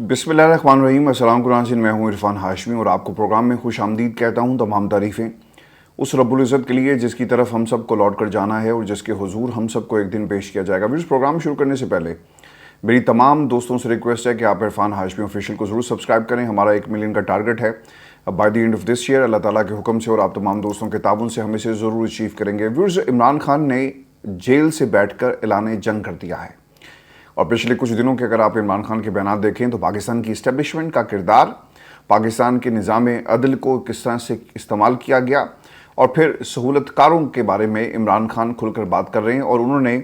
बिस्मिल्लाहिर्रहमानिर्रहीम। अस्सलाम कुरान। मैं हूँ इरफान हाशमी और आपको प्रोग्राम में खुश आमदीद कहता हूँ। तमाम तारीफ़ें उस रब्बुल इज़्ज़त के लिए जिसकी तरफ हम सब को लौट कर जाना है और जिसके हुजूर हम सब को एक दिन पेश किया जाएगा। इस प्रोग्राम शुरू करने से पहले मेरी तमाम दोस्तों से रिक्वेस्ट है कि आप इरफान हाशमी ऑफिशियल को ज़रूर सब्सक्राइब करें। हमारा 1 मिलियन का टारगेट है by the end of this year. अल्लाह ताला के हुक्म से और आप तमाम दोस्तों के ताउन से हम इसे ज़रूर अचीव करेंगे। व्यूअर्स, इमरान खान ने जेल से बैठकर ऐलान जंग कर दिया है और पिछले कुछ दिनों के अगर आप इमरान खान के बयान देखें तो पाकिस्तान की इस्टेब्लिशमेंट का किरदार, पाकिस्तान के निज़ाम अदल को किस तरह से इस्तेमाल किया गया और फिर सहूलतकारों के बारे में इमरान खान खुलकर बात कर रहे हैं और उन्होंने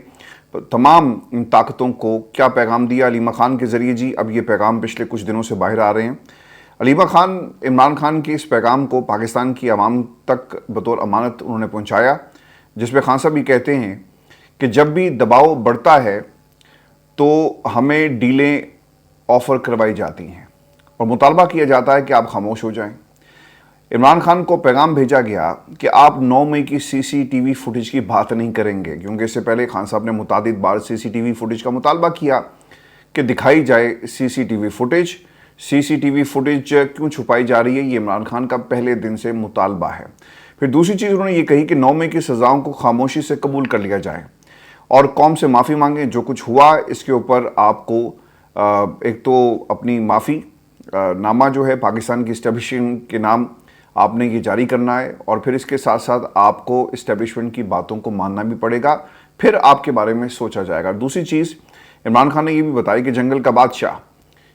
तमाम इन ताकतों को क्या पैगाम दिया अलीमा खान के ज़रिए। जी, अब ये पैगाम पिछले कुछ दिनों से बाहर आ रहे हैं। अलीमा खान इमरान खान के इस पैगाम को पाकिस्तान की आवाम तक बतौर अमानत उन्होंने पहुँचाया, जिसमें खान साहब ये कहते हैं कि जब भी दबाव बढ़ता है तो हमें डीलें ऑफ़र करवाई जाती हैं और मुतालबा किया जाता है कि आप खामोश हो जाएं। इमरान खान को पैगाम भेजा गया कि आप 9 मई की सीसीटीवी फुटेज की बात नहीं करेंगे, क्योंकि इससे पहले खान साहब ने मुतादिद बार सीसीटीवी फुटेज का मुतालबा किया कि दिखाई जाए सीसीटीवी फुटेज। सीसीटीवी फुटेज क्यों छुपाई जा रही है, ये इमरान खान का पहले दिन से मुतालबा है। फिर दूसरी चीज़ उन्होंने ये कही कि 9 मई की सज़ाओं को खामोशी से कबूल कर लिया जाए और कौम से माफ़ी मांगे। जो कुछ हुआ इसके ऊपर आपको एक तो अपनी माफ़ी नामा जो है पाकिस्तान की इस्टेब्लिशमेंट के नाम आपने ये जारी करना है और फिर इसके साथ साथ आपको इस्टेब्लिशमेंट की बातों को मानना भी पड़ेगा, फिर आपके बारे में सोचा जाएगा। दूसरी चीज़ इमरान खान ने ये भी बताया कि जंगल का बादशाह,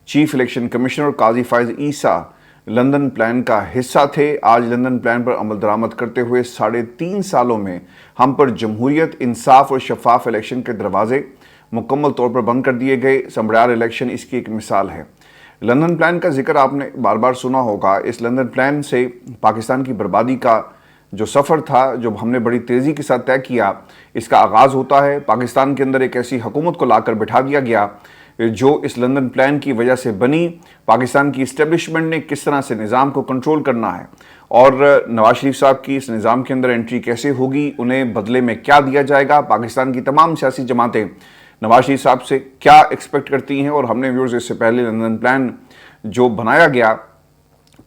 चीफ इलेक्शन कमिश्नर काजी फ़ाइज़ ईसा लंदन प्लान का हिस्सा थे। आज लंदन प्लान पर अमल दरामद करते हुए 3.5 सालों में हम पर जमहूरियत, इंसाफ और शफाफ इलेक्शन के दरवाजे मुकम्मल तौर पर बंद कर दिए गए। समड़ियार इलेक्शन इसकी एक मिसाल है। लंदन प्लान का जिक्र आपने बार बार सुना होगा। इस लंदन प्लान से पाकिस्तान की बर्बादी का जो सफ़र था, जो हमने बड़ी तेज़ी के साथ तय किया, इसका आगाज़ होता है। पाकिस्तान के अंदर एक ऐसी हुकूमत को लाकर बिठा दिया गया जो इस लंदन प्लान की वजह से बनी। पाकिस्तान की इस्टेब्लिशमेंट ने किस तरह से निज़ाम को कंट्रोल करना है और नवाज शरीफ साहब की इस निज़ाम के अंदर एंट्री कैसे होगी, उन्हें बदले में क्या दिया जाएगा, पाकिस्तान की तमाम सियासी जमातें नवाज शरीफ साहब से क्या एक्सपेक्ट करती हैं। और हमने व्यूअर्स इससे पहले लंदन प्लान जो बनाया गया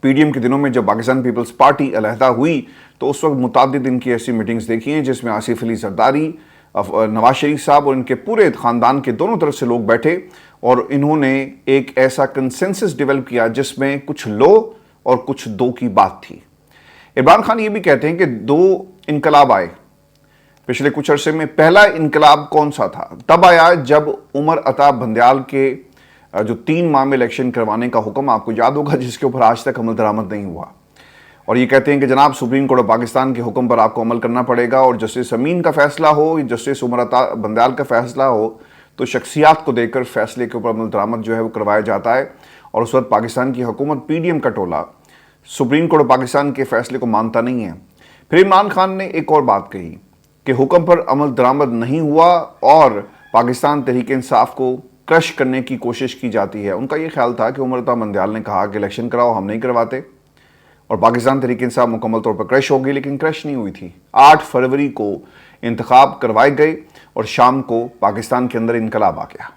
पीडीएम के दिनों में, जब पाकिस्तान पीपल्स पार्टी अलहदा हुई, तो उस वक्त मुतादिद इनकी ऐसी मीटिंग्स देखी हैं जिसमें आसिफ अली जरदारी, नवाज शरीफ साहब और इनके पूरे ख़ानदान के दोनों तरफ से लोग बैठे और इन्होंने एक ऐसा कंसेंसस डेवलप किया जिसमें कुछ लो और कुछ दो की बात थी। इमरान खान ये भी कहते हैं कि 2 इनकलाब आए पिछले कुछ अरसे में। पहला इनकलाब कौन सा था? तब आया जब उमर अता बंदयाल के जो 3 माह में इलेक्शन करवाने का हुक्म आपको याद होगा, जिसके ऊपर आज तक अमल दरामद नहीं हुआ। और ये कहते हैं कि जनाब सुप्रीम कोर्ट ऑफ पाकिस्तान के हुक्म पर आपको अमल करना पड़ेगा और जस्टिस अमीन का फैसला हो, जस्टिस उमर अता बंदयाल का फैसला हो, तो शख्सियात को देकर फैसले के ऊपर अमल दरामद जो है वो करवाया जाता है। और उस वक्त पाकिस्तान की हुकूमत, पीडीएम का टोला, सुप्रीम कोर्ट ऑफ पाकिस्तान के फैसले को मानता नहीं है। फिर इमरान खान ने एक और बात कही कि हुक्म पर अमल दरामद नहीं हुआ और पाकिस्तान तहरीक इंसाफ को क्रश करने की कोशिश की जाती है। उनका ये ख्याल था कि उमर अता बंदयाल ने कहा कि इलेक्शन कराओ, हम नहीं करवाते, और पाकिस्तान तहरीक इंसाफ मुकम्मल तौर पर क्रश हो गई, लेकिन क्रश नहीं हुई थी। 8 फरवरी को इंतखाब करवाए गए और शाम को पाकिस्तान के अंदर इनकलाब आ गया।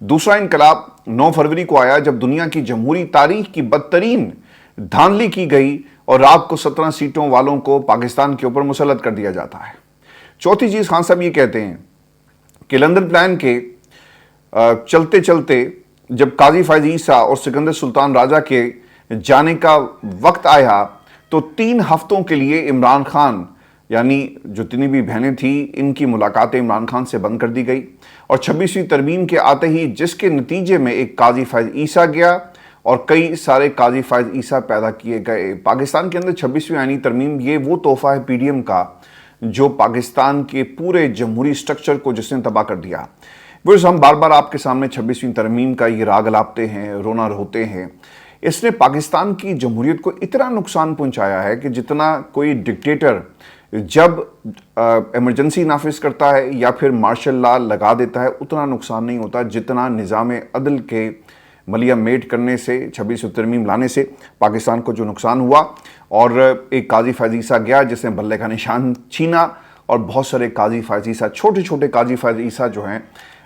दूसरा इनकलाब 9 फरवरी को आया, जब दुनिया की जमहूरी तारीख की बदतरीन धांधली की गई और रात को 17 सीटों वालों को पाकिस्तान के ऊपर मुसल्लत कर दिया जाता है। चौथी चीज़ खान साहब ये कहते हैं कि लंदन प्लान के चलते चलते जब काजी फ़ाइज़ ईसा और सिकंदर सुल्तान राजा के जाने का वक्त आया तो 3 हफ्तों के लिए इमरान खान, यानी जो जितनी भी बहनें थी, इनकी मुलाकातें इमरान खान से बंद कर दी गई। और 26वीं तरमीम के आते ही, जिसके नतीजे में एक काजी फ़ाइज़ ईसा गया और कई सारे काजी फ़ाइज़ ईसा पैदा किए गए। पाकिस्तान के अंदर 26वीं आईनी तरमीम ये वो तोहफ़ा है पीडीएम का जो पाकिस्तान के पूरे जमहूरी स्ट्रक्चर को जिसने तबाह कर दिया। वो हम बार बार आपके सामने 26वीं तरमीम का ये राग लापते हैं, रोना रोते हैं। इसने पाकिस्तान की जमहूरियत को इतना नुकसान पहुंचाया है कि जितना कोई डिक्टेटर जब इमरजेंसी नाफिज करता है या फिर मार्शल लॉ लगा देता है, उतना नुकसान नहीं होता जितना निज़ाम अदल के मलिया मेट करने से, 26वीं तरमीम लाने से पाकिस्तान को जो नुकसान हुआ। और एक काजी फ़ाइज़ ईसा गया जिसने बल्ले का निशान छीना और बहुत सारे काजी फ़ाइज़ ईसा, छोटे छोटे काजी फ़ाइज़ ईसा जो हैं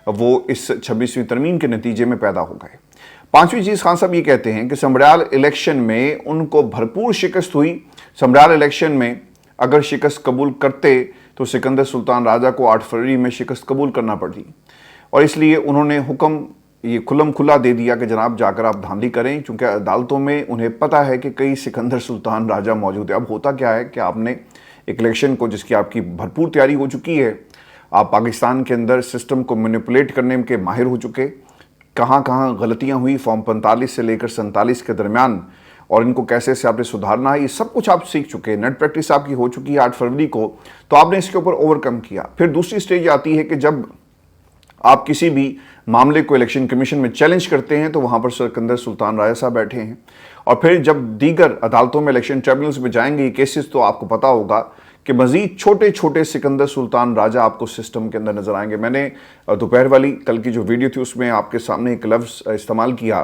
वो इस 26वीं तरमीम के नतीजे में पैदा हो गए। पांचवी चीज खान साहब ये कहते हैं कि समड़ियाल इलेक्शन में उनको भरपूर शिकस्त हुई। समड़ियाल इलेक्शन में अगर शिकस्त कबूल करते तो सिकंदर सुल्तान राजा को 8 फरवरी में शिकस्त कबूल करना पड़ती, और इसलिए उन्होंने हुक्म ये खुल्लम खुला दे दिया कि जनाब जाकर आप धांधली करें, क्योंकि अदालतों में उन्हें पता है कि कई सिकंदर सुल्तान राजा मौजूद है। अब होता क्या है कि आपने एक इलेक्शन को जिसकी आपकी भरपूर तैयारी हो चुकी है, आप पाकिस्तान के अंदर सिस्टम को मैनिपुलेट करने के माहिर हो चुके, कहाँ कहाँ गलतियाँ हुई फॉर्म 45 से लेकर 47 के दरमियान, और इनको कैसे से आपने सुधारना है, ये सब कुछ आप सीख चुके हैं। नेट प्रैक्टिस आपकी हो चुकी है 8 फरवरी को, तो आपने इसके ऊपर ओवरकम किया। फिर दूसरी स्टेज आती है कि जब आप किसी भी मामले को इलेक्शन कमीशन में चैलेंज करते हैं तो वहाँ पर सिकंदर सुल्तान राजा साहब बैठे हैं, और फिर जब दीगर अदालतों में इलेक्शन ट्रिब्यूनल्स में जाएंगे ये केसेस, तो आपको पता होगा कि मजीद छोटे छोटे सिकंदर सुल्तान राजा आपको सिस्टम के अंदर नजर आएंगे। मैंने दोपहर वाली कल की जो वीडियो थी उसमें आपके सामने एक लफ्ज़ इस्तेमाल किया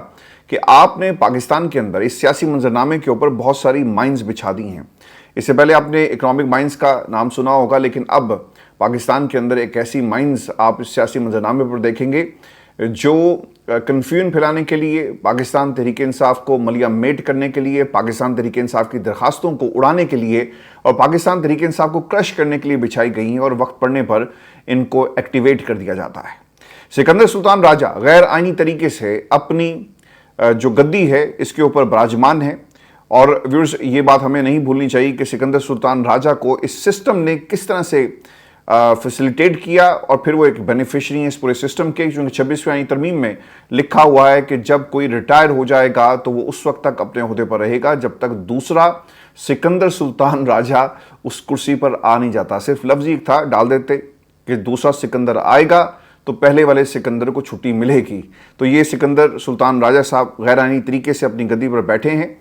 कि आपने पाकिस्तान के अंदर इस सियासी मंजरनामे के ऊपर बहुत सारी माइंस बिछा दी हैं। इससे पहले आपने इकोनॉमिक माइंस का नाम सुना होगा, लेकिन अब पाकिस्तान के अंदर एक ऐसी माइंस आप इस सियासी मंजरनामे पर देखेंगे जो कन्फ्यूजन फैलाने के लिए, पाकिस्तान तहरीक इंसाफ को मलिया मेट करने के लिए, पाकिस्तान तहरीक इंसाफ की दरखास्तों को उड़ाने के लिए और पाकिस्तान तहरीक इंसाफ को क्रश करने के लिए बिछाई गई हैं, और वक्त पड़ने पर इनको एक्टिवेट कर दिया जाता है। सिकंदर सुल्तान राजा गैर आइनी तरीके से अपनी जो गद्दी है इसके ऊपर विराजमान है, और व्यूअर्स ये बात हमें नहीं भूलनी चाहिए कि सिकंदर सुल्तान राजा को इस सिस्टम ने किस तरह से फैसिलिटेट किया, और फिर वो एक बेनिफिशियरी है इस पूरे सिस्टम के, क्योंकि 26वीं आईनी तरमीम में लिखा हुआ है कि जब कोई रिटायर हो जाएगा तो वो उस वक्त तक अपने ओहदे पर रहेगा जब तक दूसरा सिकंदर सुल्तान राजा उस कुर्सी पर आ नहीं जाता। सिर्फ लफ्ज़ ही था, डाल देते कि दूसरा सिकंदर आएगा तो पहले वाले सिकंदर को छुट्टी मिलेगी। तो ये सिकंदर सुल्तान राजा साहब गैर आइनी तरीके से अपनी गद्दी पर बैठे हैं,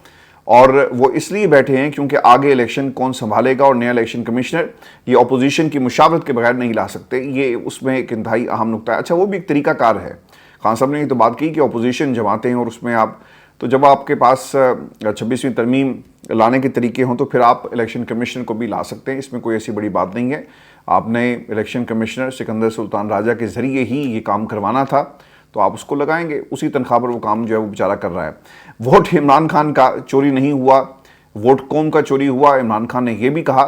और वो इसलिए बैठे हैं क्योंकि आगे इलेक्शन कौन संभालेगा, और नया इलेक्शन कमिश्नर ये अपोजिशन की मुशावरत के बगैर नहीं ला सकते। ये उसमें एक इंतहाई अहम नुकता है। अच्छा, वो भी एक तरीकाकार है। खान साहब ने ये तो बात की कि अपोजिशन जमाते हैं और उसमें आप, तो जब आपके पास 26वीं तरमीम लाने के तरीके हों तो फिर आप इलेक्शन कमिश्नर को भी ला सकते हैं, इसमें कोई ऐसी बड़ी बात नहीं है। आपने इलेक्शन कमिश्नर सिकंदर सुल्तान राजा के ज़रिए ही ये काम करवाना था, तो आप उसको लगाएंगे, उसी तनख्वाह पर वो काम जो है वो बेचारा कर रहा है। वोट इमरान खान का चोरी नहीं हुआ, वोट कौम का चोरी हुआ। इमरान खान ने यह भी कहा,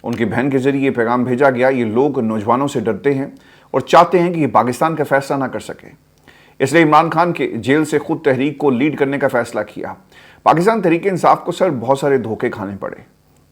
उनकी बहन के जरिए ये पैगाम भेजा गया, ये लोग नौजवानों से डरते हैं और चाहते हैं कि ये पाकिस्तान का फैसला ना कर सके, इसलिए इमरान खान के जेल से खुद तहरीक को लीड करने का फैसला किया। पाकिस्तान तहरीक इंसाफ को सर बहुत सारे धोखे खाने पड़े,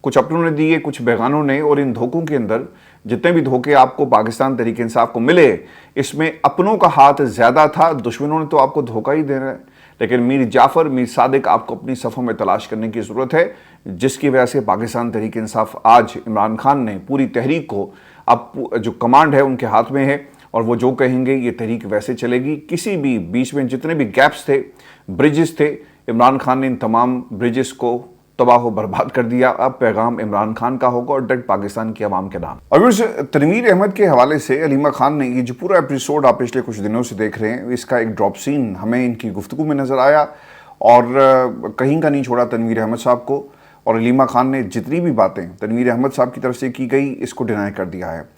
कुछ अपनों ने दिए, कुछ बेगानों ने, और इन धोखों के अंदर जितने भी धोखे आपको पाकिस्तान तहरीक इंसाफ को मिले, इसमें अपनों का हाथ ज़्यादा था, दुश्मनों ने तो आपको धोखा ही देना है। लेकिन मीर जाफ़र, मीर सादिक आपको अपनी सफ़ों में तलाश करने की ज़रूरत है, जिसकी वजह से पाकिस्तान तहरीक इंसाफ आज इमरान खान ने पूरी तहरीक को, अब जो कमांड है उनके हाथ में है, और वो जो कहेंगे ये तहरीक वैसे चलेगी। किसी भी बीच में जितने भी गैप्स थे, ब्रिजेस थे, इमरान खान ने इन तमाम ब्रिजेस को तबाह बर्बाद कर दिया। अब पैगाम इमरान खान का होगा और डायरेक्ट पाकिस्तान की आवाम के नाम। और तनवीर अहमद के हवाले से अलीमा खान ने ये जो पूरा एपिसोड आप पिछले कुछ दिनों से देख रहे हैं, इसका एक ड्रॉप सीन हमें इनकी गुफ्तगू में नज़र आया, और कहीं का नहीं छोड़ा तनवीर अहमद साहब को। और अलीमा खान ने जितनी भी बातें तनवीर अहमद साहब की तरफ से की गई, इसको डिनाई कर दिया है।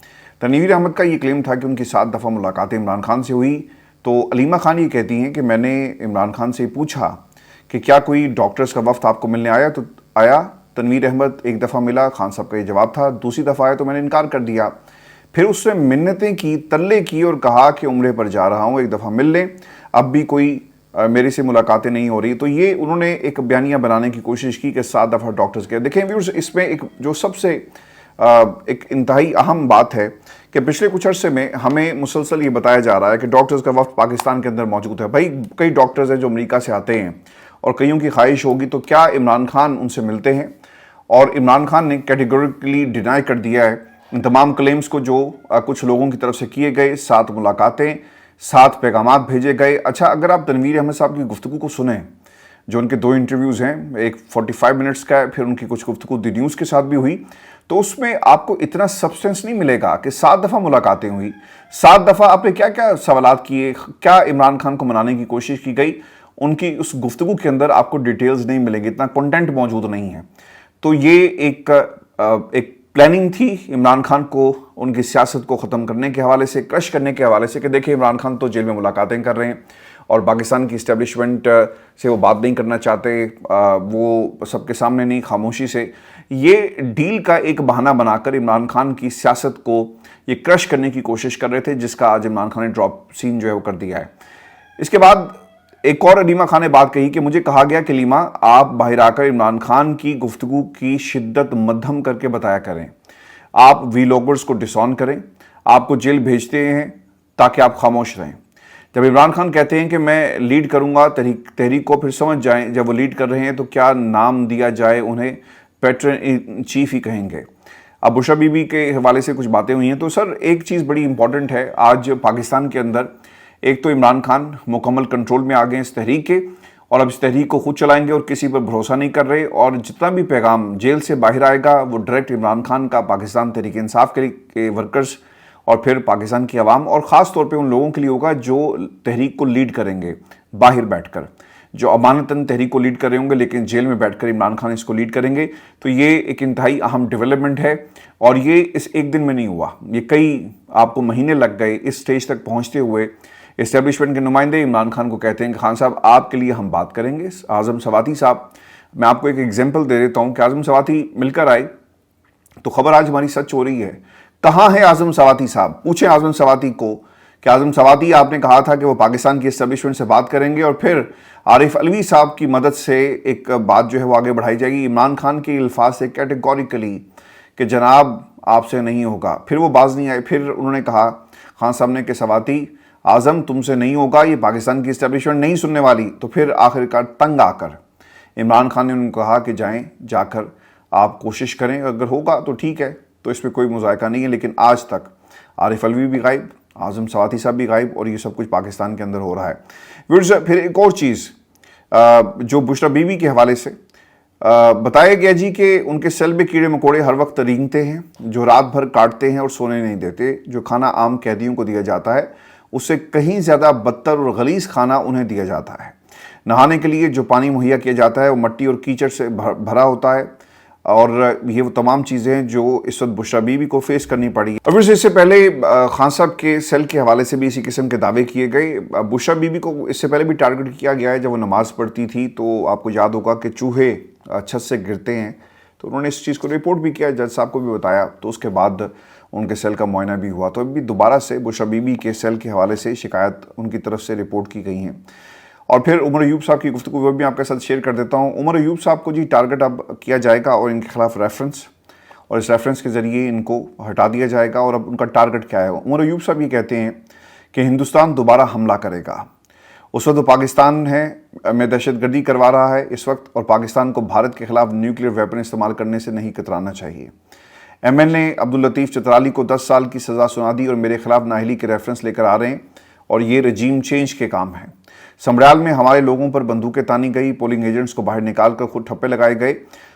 तनवीर अहमद का ये क्लेम था कि उनकी 7 दफ़ा मुलाकातें इमरान खान से हुई, तो अलीमा खान ये कहती हैं कि मैंने इमरान खान से पूछा कि क्या कोई डॉक्टर्स का वफ्द आपको मिलने आया, तो आया। तनवीर अहमद एक दफ़ा मिला, खान साहब का ये जवाब था। दूसरी दफ़ा आया तो मैंने इनकार कर दिया। फिर उससे मिन्नतें की, तल्ले की, और कहा कि उम्रे पर जा रहा हूँ, एक दफ़ा मिल लें, अब भी कोई मेरे से मुलाकातें नहीं हो रही। तो ये उन्होंने एक बयानिया बनाने की कोशिश की कि 7 दफ़ा डॉक्टर्स के। देखें व्यूअर्स, इसमें एक जो सबसे एक इंतहाई अहम बात है कि पिछले कुछ अरसे में हमें मुसलसल ये बताया जा रहा है कि डॉक्टर्स का वफ्द पाकिस्तान के अंदर मौजूद है। भाई, कई डॉक्टर्स हैं जो अमेरिका से आते हैं, और कईयों की ख्वाहिश होगी तो क्या इमरान खान उनसे मिलते हैं, और इमरान खान ने कैटेगोरिकली डिनाई कर दिया है इन तमाम क्लेम्स को जो कुछ लोगों की तरफ से किए गए। 7 मुलाकातें, 7 पैगाम भेजे गए। अच्छा, अगर आप तनवीर अहमद साहब की गुफ्तगू को सुने, जो उनके 2 इंटरव्यूज़ हैं, एक 45 मिनट्स का है, फिर उनकी कुछ गुफ्तगू दी न्यूज़ के साथ भी हुई, तो उसमें आपको इतना सब्सटेंस नहीं मिलेगा कि 7 दफ़ा मुलाकातें हुई, 7 दफ़ा आपने क्या क्या सवालात किए, क्या इमरान खान को मनाने की कोशिश की गई, उनकी उस गुफ्तगू के अंदर आपको डिटेल्स नहीं मिलेंगी, इतना कंटेंट मौजूद नहीं है। तो ये एक प्लानिंग थी इमरान खान को उनकी सियासत को ख़त्म करने के हवाले से, क्रश करने के हवाले से, कि देखिए इमरान खान तो जेल में मुलाकातें कर रहे हैं, اور پاکستان کی اسٹیبلشمنٹ سے وہ بات نہیں کرنا چاہتے، وہ سب کے سامنے نہیں، خاموشی سے یہ ڈیل کا ایک بہانہ بنا کر عمران خان کی سیاست کو یہ کرش کرنے کی کوشش کر رہے تھے، جس کا آج عمران خان نے ڈراپ سین جو ہے وہ کر دیا ہے۔ اس کے بعد ایک اور علیمہ خان نے بات کہی کہ مجھے کہا گیا کہ علیمہ آپ باہر آ کر عمران خان کی گفتگو کی شدت مدھم کر کے بتایا کریں، آپ ویلاگرز کو ڈس آن کریں، آپ کو جیل بھیجتے ہیں تاکہ آپ خاموش رہیں۔ جب عمران خان کہتے ہیں کہ میں لیڈ کروں گا تحریک کو، پھر سمجھ جائیں جب وہ لیڈ کر رہے ہیں تو کیا نام دیا جائے، انہیں پیٹرن ان چیف ہی کہیں گے۔ اب بشرا بی بی کے حوالے سے کچھ باتیں ہوئی ہیں، تو سر ایک چیز بڑی امپورٹنٹ ہے آج پاکستان کے اندر، ایک تو عمران خان مکمل کنٹرول میں آ گئے اس تحریک کے، اور اب اس تحریک کو خود چلائیں گے اور کسی پر بھروسہ نہیں کر رہے، اور جتنا بھی پیغام جیل سے باہر آئے گا وہ ڈائریکٹ عمران خان کا پاکستان تحریک انصاف کے ورکرز اور پھر پاکستان کی عوام اور خاص طور پہ ان لوگوں کے لیے ہوگا جو تحریک کو لیڈ کریں گے باہر بیٹھ کر، جو امانتاً تحریک کو لیڈ کر رہے ہوں گے لیکن جیل میں بیٹھ کر عمران خان اس کو لیڈ کریں گے۔ تو یہ ایک انتہائی اہم ڈیولپمنٹ ہے، اور یہ اس ایک دن میں نہیں ہوا، یہ کئی آپ کو مہینے لگ گئے اس سٹیج تک پہنچتے ہوئے۔ اسٹیبلشمنٹ کے نمائندے عمران خان کو کہتے ہیں کہ خان صاحب آپ کے لیے ہم بات کریں گے۔ اعظم سواتی صاحب، میں آپ کو ایک ایگزامپل دے دیتا ہوں کہ اعظم سواتی مل کر آئے تو خبر آج ہماری سچ ہو رہی ہے۔ کہاں ہے اعظم سواتی صاحب؟ پوچھیں اعظم سواتی کو کہ اعظم سواتی آپ نے کہا تھا کہ وہ پاکستان کی اسٹیبلشمنٹ سے بات کریں گے اور پھر عارف علوی صاحب کی مدد سے ایک بات جو ہے وہ آگے بڑھائی جائے گی۔ عمران خان کے الفاظ سے کیٹیگوریکلی کہ جناب آپ سے نہیں ہوگا، پھر وہ باز نہیں آئے، پھر انہوں نے کہا خان صاحب نے کہ سواتی اعظم تم سے نہیں ہوگا، یہ پاکستان کی اسٹیبلشمنٹ نہیں سننے والی۔ تو پھر آخرکار تنگ آ کر عمران خان نے ان کو کہا کہ جائیں جا کر آپ کوشش کریں، اگر ہوگا تو ٹھیک ہے، تو اس پہ کوئی مذائقہ نہیں ہے۔ لیکن آج تک عارف علوی بھی غائب، اعظم سواتی صاحب بھی غائب، اور یہ سب کچھ پاکستان کے اندر ہو رہا ہے۔ پھر ایک اور چیز جو بشرا بی بی کے حوالے سے بتایا گیا جی کہ ان کے سیل میں کیڑے مکوڑے ہر وقت رینگتے ہیں، جو رات بھر کاٹتے ہیں اور سونے نہیں دیتے۔ جو کھانا عام قیدیوں کو دیا جاتا ہے اس سے کہیں زیادہ بدتر اور غلیظ کھانا انہیں دیا جاتا ہے۔ نہانے کے لیے جو پانی مہیا کیا جاتا ہے وہ مٹی اور کیچڑ سے بھرا ہوتا ہے، اور یہ وہ تمام چیزیں جو اس وقت بشرا بی بی کو فیس کرنی پڑی۔ اور پھر اس سے پہلے خان صاحب کے سیل کے حوالے سے بھی اسی قسم کے دعوے کیے گئے۔ بشرا بی بی کو اس سے پہلے بھی ٹارگٹ کیا گیا ہے، جب وہ نماز پڑھتی تھی تو آپ کو یاد ہوگا کہ چوہے چھت سے گرتے ہیں، تو انہوں نے اس چیز کو رپورٹ بھی کیا، جج صاحب کو بھی بتایا، تو اس کے بعد ان کے سیل کا معائنہ بھی ہوا۔ تو ابھی دوبارہ سے بشرا بی بی کے سیل کے حوالے سے شکایت ان کی طرف سے رپورٹ کی گئی ہیں۔ اور پھر عمر ایوب صاحب کی گفتگو وہ بھی آپ کے ساتھ شیئر کر دیتا ہوں۔ عمر ایوب صاحب کو جی ٹارگٹ اب کیا جائے گا اور ان کے خلاف ریفرنس، اور اس ریفرنس کے ذریعے ان کو ہٹا دیا جائے گا۔ اور اب ان کا ٹارگٹ کیا ہے؟ عمر ایوب صاحب یہ کہتے ہیں کہ ہندوستان دوبارہ حملہ کرے گا۔ اس وقت پاکستان میں دہشت گردی کروا رہا ہے اس وقت، اور پاکستان کو بھارت کے خلاف نیوکلیر ویپن استعمال کرنے سے نہیں کترانا چاہیے۔ ایم ایل نے عبداللطیف چترالی کو 10 سال کی سزا سنا دی اور میرے خلاف نااہلی کے ریفرنس لے کر آ رہے ہیں، اور یہ رجیم چینج کے کام ہیں۔ سمبریال میں ہمارے لوگوں پر بندوقیں تانی گئی، پولنگ ایجنٹس کو باہر نکال کر خود ٹھپے لگائے گئے،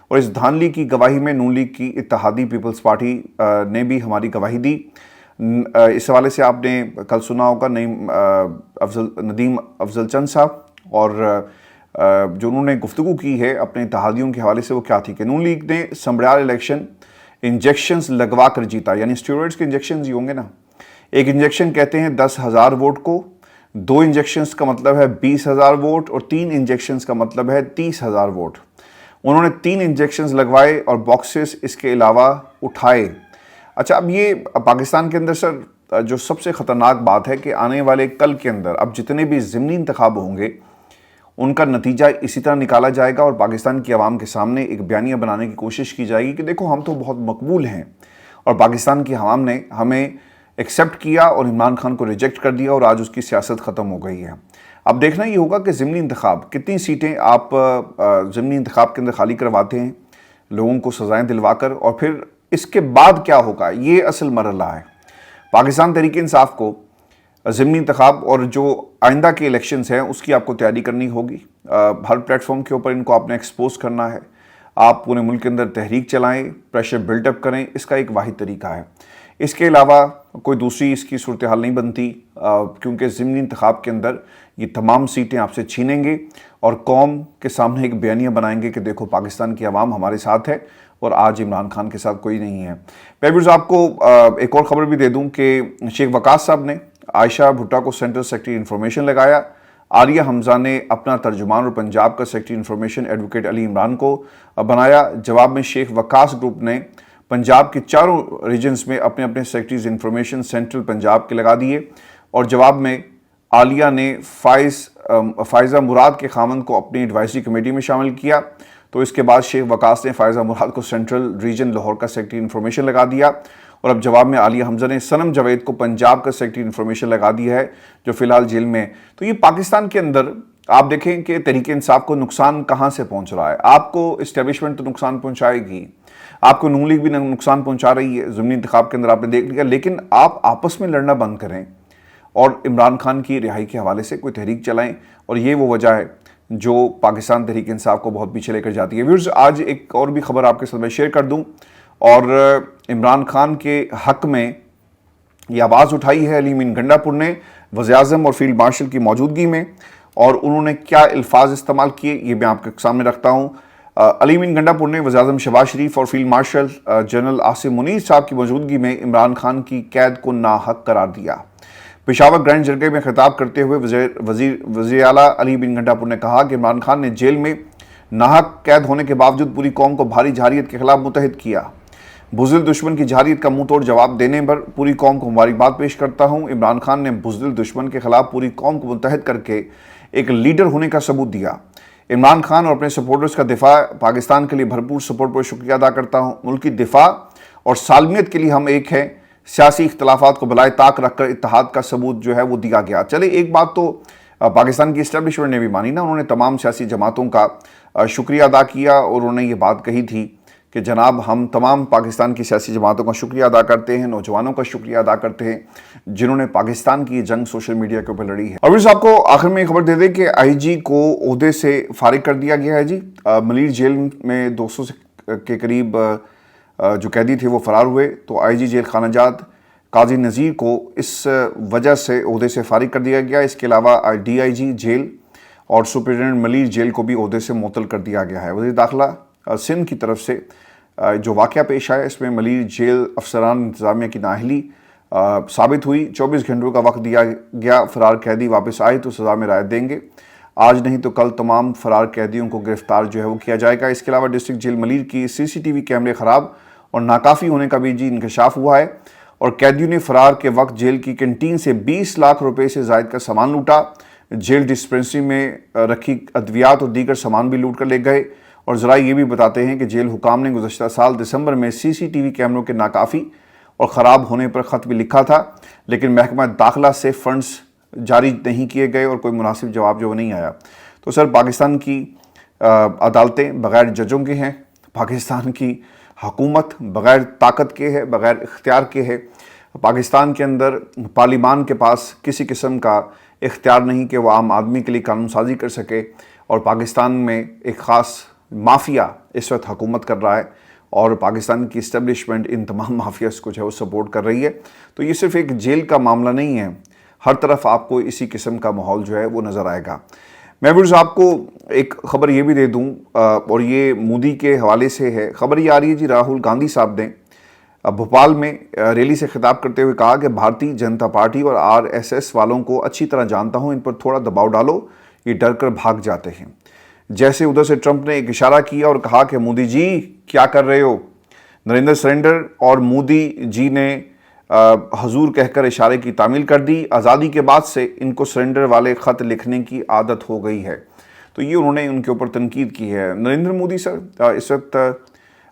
اور اس دھاندلی کی گواہی میں نون لیگ کی اتحادی پیپلز پارٹی نے بھی ہماری گواہی دی۔ اس حوالے سے آپ نے کل سنا ہوگا ندیم افضل چند صاحب، اور جو انہوں نے گفتگو کی ہے اپنے اتحادیوں کے حوالے سے وہ کیا تھی کہ نون لیگ نے سمبریال الیکشن انجیکشنز لگوا کر جیتا، یعنی اسٹیرائڈز کے انجیکشنز ہی ہوں گے نا۔ ایک انجیکشن کہتے ہیں 10,000 ووٹ کو، 2 انجیکشنز کا مطلب ہے 20,000 ووٹ، اور 3 انجیکشنز کا مطلب ہے 30,000 ووٹ۔ انہوں نے 3 انجیکشنز لگوائے اور باکسز اس کے علاوہ اٹھائے۔ اچھا، اب یہ پاکستان کے اندر سر جو سب سے خطرناک بات ہے کہ آنے والے کل کے اندر اب جتنے بھی ضمنی انتخاب ہوں گے ان کا نتیجہ اسی طرح نکالا جائے گا، اور پاکستان کی عوام کے سامنے ایک بیانیہ بنانے کی کوشش کی جائے گی کہ دیکھو ہم تو بہت مقبول ہیں، اور پاکستان کی عوام نے ہمیں ایکسیپٹ کیا اور عمران خان کو ریجیکٹ کر دیا، اور آج اس کی سیاست ختم ہو گئی ہے۔ اب دیکھنا یہ ہوگا کہ ضمنی انتخاب کتنی سیٹیں آپ ضمنی انتخاب کے اندر خالی کرواتے ہیں لوگوں کو سزائیں دلوا کر، اور پھر اس کے بعد کیا ہوگا، یہ اصل مرحلہ ہے۔ پاکستان تحریک انصاف کو ضمنی انتخاب اور جو آئندہ کے الیکشنز ہیں اس کی آپ کو تیاری کرنی ہوگی۔ ہر پلیٹ فارم کے اوپر ان کو آپ نے ایکسپوز کرنا ہے، آپ پورے ملک کے اندر تحریک چلائیں، پریشر بلڈ اپ کریں، اس کا ایک واحد طریقہ ہے۔ اس کے علاوہ کوئی دوسری اس کی صورتحال نہیں بنتی، کیونکہ ضمنی انتخاب کے اندر یہ تمام سیٹیں آپ سے چھینیں گے اور قوم کے سامنے ایک بیانیہ بنائیں گے کہ دیکھو پاکستان کی عوام ہمارے ساتھ ہے اور آج عمران خان کے ساتھ کوئی نہیں ہے۔ پیبرز آپ کو ایک اور خبر بھی دے دوں کہ شیخ وقاص صاحب نے عائشہ بھٹا کو سینٹرل سیکرٹری انفارمیشن لگایا، عالیہ حمزہ نے اپنا ترجمان اور پنجاب کا secretary information advocate Ali Imran کو بنایا۔ جواب میں شیخ وقاص گروپ نے پنجاب کے چاروں ریجنز میں اپنے اپنے سیکرٹریز انفارمیشن سینٹرل پنجاب کے لگا دیے، اور جواب میں عالیہ نے فائزہ مراد کے خاوند کو اپنی ایڈوائزری کمیٹی میں شامل کیا۔ تو اس کے بعد شیخ وقاص نے فائزہ مراد کو سینٹرل ریجن لاہور کا سیکرٹری انفارمیشن لگا دیا، اور اب جواب میں عالیہ حمزہ نے صنم جاوید کو پنجاب کا سیکرٹری انفارمیشن لگا دیا ہے، جو فی الحال جیل میں۔ تو یہ پاکستان کے اندر آپ دیکھیں کہ تحریک انصاف کو نقصان کہاں سے پہنچ رہا ہے۔ آپ کو اسٹیبلشمنٹ تو نقصان پہنچائے گی، آپ کو نون لیگ بھی نقصان پہنچا رہی ہے، ضمنی انتخاب کے اندر آپ نے دیکھ لیا، لیکن آپ آپس میں لڑنا بند کریں اور عمران خان کی رہائی کے حوالے سے کوئی تحریک چلائیں، اور یہ وہ وجہ ہے جو پاکستان تحریک انصاف کو بہت پیچھے لے کر جاتی ہے۔ ویورز، آج ایک اور بھی خبر آپ کے ساتھ میں شیئر کر دوں، اور عمران خان کے حق میں یہ آواز اٹھائی ہے علی امین گنڈا پور نے وزیر اعظم اور فیلڈ مارشل کی موجودگی میں، اور انہوں نے کیا الفاظ استعمال کیے یہ میں آپ کے سامنے رکھتا ہوں۔ علی امین گنڈا پور نے وزیر اعظم شہباز شریف اور field marshal general Asim Munir صاحب کی موجودگی میں عمران خان کی قید کو ناحق قرار دیا۔ پشاور گرینڈ جرگے میں خطاب کرتے ہوئے وزیر اعلیٰ علی امین گنڈا پور نے کہا کہ عمران خان نے جیل میں ناحق قید ہونے کے باوجود پوری قوم کو بھاری جارحیت کے خلاف متحد کیا۔ بزدل دشمن کی جارحیت کا منہ توڑ جواب دینے پر پوری قوم کو مبارکباد پیش کرتا ہوں۔ عمران خان نے بزدل دشمن کے خلاف پوری قوم کو متحد کر کے ایک لیڈر ہونے کا ثبوت دیا۔ عمران خان اور اپنے سپورٹرز کا دفاع پاکستان کے لیے بھرپور سپورٹ پر شکریہ ادا کرتا ہوں۔ ملکی دفاع اور سالمیت کے لیے ہم ایک ہیں، سیاسی اختلافات کو بلائے طاق رکھ کر اتحاد کا ثبوت جو ہے وہ دیا گیا۔ چلے ایک بات تو پاکستان کی اسٹیبلشمنٹ نے بھی مانی نا، انہوں نے تمام سیاسی جماعتوں کا شکریہ ادا کیا، اور انہوں نے یہ بات کہی تھی کہ جناب ہم تمام پاکستان کی سیاسی جماعتوں کا شکریہ ادا کرتے ہیں، نوجوانوں کا شکریہ ادا کرتے ہیں جنہوں نے پاکستان کی یہ جنگ سوشل میڈیا کے اوپر لڑی ہے۔ اور پھر آپ کو آخر میں خبر دے دیں کہ آئی جی کو عہدے سے فارغ کر دیا گیا ہے جی۔ ملیر جیل میں 200 کے قریب جو قیدی تھے وہ فرار ہوئے، تو آئی جی جیل خانہ جات قاضی نذیر کو اس وجہ سے عہدے سے فارغ کر دیا گیا۔ اس کے علاوہ ڈی آئی جی جیل اور سپرنٹینڈنٹ ملیر جیل کو بھی عہدے سے معطل کر دیا گیا ہے۔ وزیر داخلہ سندھ کی طرف سے جو واقعہ پیش آیا اس میں ملیر جیل افسران انتظامیہ کی نااہلی ثابت ہوئی۔ 24 گھنٹوں کا وقت دیا گیا، فرار قیدی واپس آئے تو سزا میں رعایت دیں گے، آج نہیں تو کل تمام فرار قیدیوں کو گرفتار جو ہے وہ کیا جائے گا۔ اس کے علاوہ ڈسٹرکٹ جیل ملیر کی CCTV کیمرے خراب اور ناکافی ہونے کا بھی جی انکشاف ہوا ہے، اور قیدیوں نے فرار کے وقت جیل کی کینٹین سے 20 لاکھ روپے سے زائد کا سامان لوٹا۔ جیل ڈسپنسری میں رکھی ادویات اور دیگر سامان بھی لوٹ کر لے گئے، اور ذرائع یہ بھی بتاتے ہیں کہ جیل حکام نے گزشتہ سال دسمبر میں CCTV کیمروں کے ناکافی اور خراب ہونے پر خط بھی لکھا تھا، لیکن محکمہ داخلہ سے فنڈز جاری نہیں کیے گئے اور کوئی مناسب جواب جو نہیں آیا۔ تو سر پاکستان کی عدالتیں بغیر ججوں کے ہیں، پاکستان کی حکومت بغیر طاقت کے ہے، بغیر اختیار کے ہے، پاکستان کے اندر پارلیمان کے پاس کسی قسم کا اختیار نہیں کہ وہ عام آدمی کے لیے قانون سازی کر سکے، اور پاکستان میں ایک خاص مافیا اس وقت حکومت کر رہا ہے، اور پاکستان کی اسٹیبلشمنٹ ان تمام مافیاز کو جو ہے وہ سپورٹ کر رہی ہے۔ تو یہ صرف ایک جیل کا معاملہ نہیں ہے، ہر طرف آپ کو اسی قسم کا ماحول جو ہے وہ نظر آئے گا۔ میں ویورز آپ کو ایک خبر یہ بھی دے دوں، اور یہ مودی کے حوالے سے ہے۔ خبر یہ آ رہی ہے جی، راہل گاندھی صاحب نے بھوپال میں ریلی سے خطاب کرتے ہوئے کہا کہ بھارتی جنتا پارٹی اور RSS والوں کو اچھی طرح جانتا ہوں، ان پر تھوڑا دباؤ ڈالو، یہ ڈر کر بھاگ جاتے ہیں۔ جیسے ادھر سے ٹرمپ نے ایک اشارہ کیا اور کہا کہ مودی جی کیا کر رہے ہو، نریندر سرینڈر اور مودی جی نے حضور کہہ کر اشارے کی تعمیل کر دی۔ آزادی کے بعد سے ان کو سرینڈر والے خط لکھنے کی عادت ہو گئی ہے، تو یہ انہوں نے ان کے اوپر تنقید کی ہے۔ نریندر مودی سر اس وقت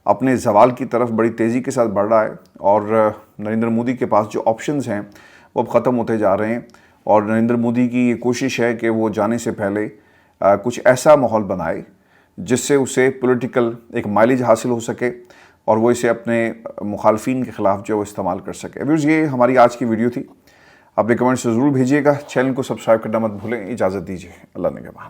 اپنے زوال کی طرف بڑی تیزی کے ساتھ بڑھ رہا ہے، اور نریندر مودی کے پاس جو آپشنز ہیں وہ اب ختم ہوتے جا رہے ہیں، اور نریندر مودی کی یہ کوشش ہے کہ وہ جانے سے پہلے کچھ ایسا ماحول بنائے جس سے اسے پولیٹیکل ایک مائلیج حاصل ہو سکے، اور وہ اسے اپنے مخالفین کے خلاف جو استعمال کر سکے۔ ویورز، یہ ہماری آج کی ویڈیو تھی، اپنے کمنٹس ضرور بھیجیے گا، چینل کو سبسکرائب کرنا مت بھولیں۔ اجازت دیجیے، اللہ نگہبان۔